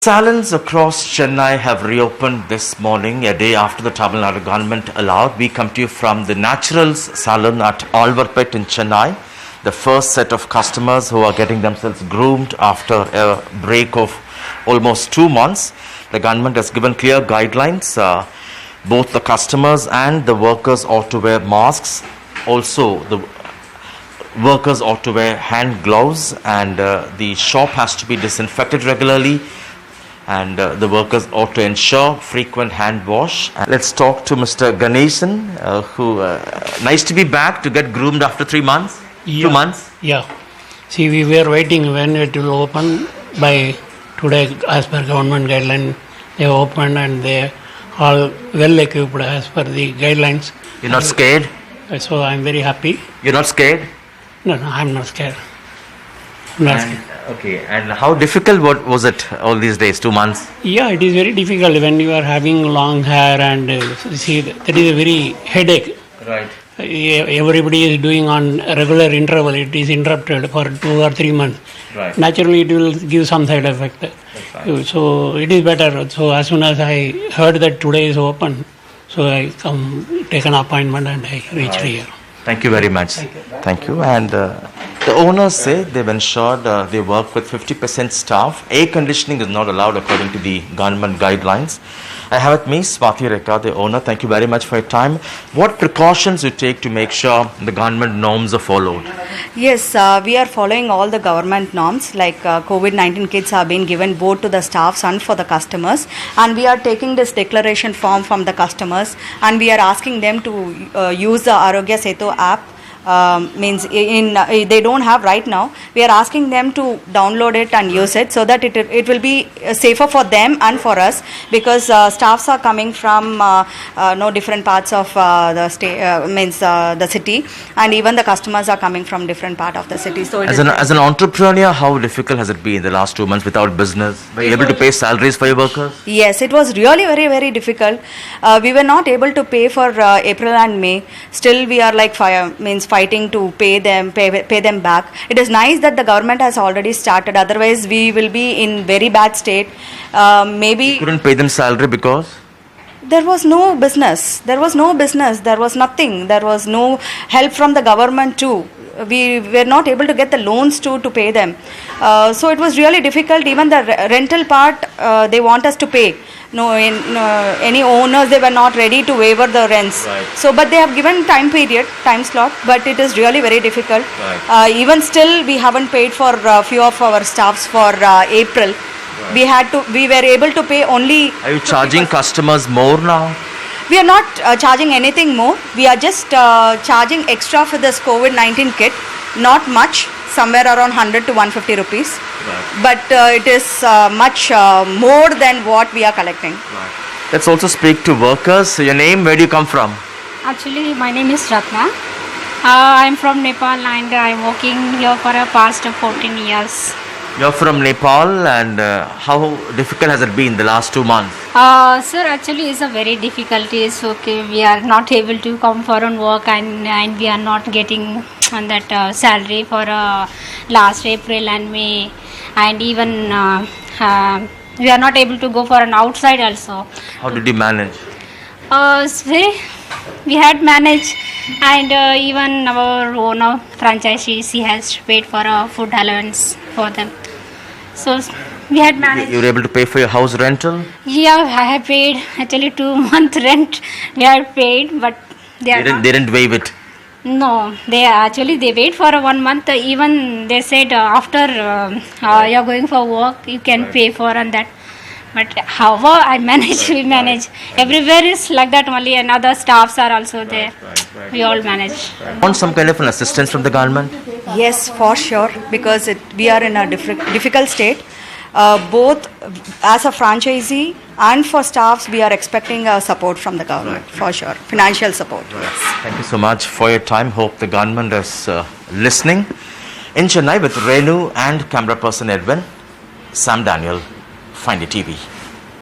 Salons across Chennai have reopened this morning, a day after the Tamil Nadu government allowed. We come to you from the Naturals Salon at Alvarpet in Chennai. The first set of customers who are getting themselves groomed after a break of almost 2 months. The government has given clear guidelines. Both the customers and the workers ought to wear masks. Also, the workers ought to wear hand gloves, and the shop has to be disinfected regularly. And the workers ought to ensure frequent hand wash. Let's talk to Mr. Ganesan, nice to be back to get groomed after 3 months. Yeah. 2 months. Yeah. See, we were waiting when it will open. By today, as per government guideline, they opened and they all well equipped as per the guidelines. You're not scared? So I'm very happy. You're not scared? No, I'm not scared. I'm not scared. Okay, and how difficult was it all these days, 2 months? Yeah, it is very difficult when you are having long hair and see, that is a very headache. Right. Everybody is doing on a regular interval. It is interrupted for 2 or 3 months. Right. Naturally, it will give some side effect. Right. So it is better. So as soon as I heard that today is open, so I take an appointment and I reached here. Thank you very much. Thank you. And the owners say they've ensured they work with 50% staff. Air conditioning is not allowed according to the government guidelines. I have with me Swati Rekha, the owner. Thank you very much for your time. What precautions you take to make sure the government norms are followed? Yes, we are following all the government norms, like COVID-19 kits have been given both to the staffs and for the customers, and we are taking this declaration form from the customers and we are asking them to use the Arogya Setu app. They don't have right now. We are asking them to download it and use it so that it will be safer for them and for us, because staffs are coming from different parts of the state, the city, and even the customers are coming from different part of the city. So as an entrepreneur, how difficult has it been in the last 2 months without business? Were you able to pay salaries for your workers? Yes, it was really very, very difficult. We were not able to pay for April and May. Still, we are like fighting to pay them back. It is nice that the government has already started. Otherwise, we will be in very bad state. Maybe You couldn't pay them salary because? there was no business. There was nothing. There was no help from the government too. We were not able to get the loans to pay them. So it was really difficult. Even the rental part, they want us to pay. Any owners, they were not ready to waiver the rents. Right. So, but they have given time slot, but it is really very difficult. Right. Even still, we haven't paid for a few of our staffs for April. Right. We were able to pay only. Are you charging customers more now? We are not charging anything more. We are just charging extra for this COVID-19 kit. Not much, somewhere around 100 to 150 rupees. Right. But it is much more than what we are collecting. Right. Let's also speak to workers. So your name, where do you come from? Actually, my name is Ratna. I'm from Nepal and I'm working here for a past 14 years. You're from Nepal, and how difficult has it been the last 2 months? Sir, actually it's a very difficulties. Okay, we are not able to come for on work and we are not getting that salary for last April and May, and even we are not able to go for an outside also. How did you manage? We had managed, and even our owner franchisee, he has paid for a food allowance for them. So we had managed. You were able to pay for your house rental? Yeah, I have paid actually 2 month rent. We have paid, but they didn't waive it. No, they wait for 1 month. Even they said after you're going for work, you can pay for on that. But however I manage, we manage. Everywhere is like that only, and other staffs are also there. We all manage. Want some kind of an assistance from the government? Yes, for sure, because we are in a difficult state. Both as a franchisee and for staffs, we are expecting support from the government, for sure. Financial support. Yes. Thank you so much for your time. Hope the government is listening. In Chennai with Renu and camera person Edwin, Sam Daniel, Find It TV.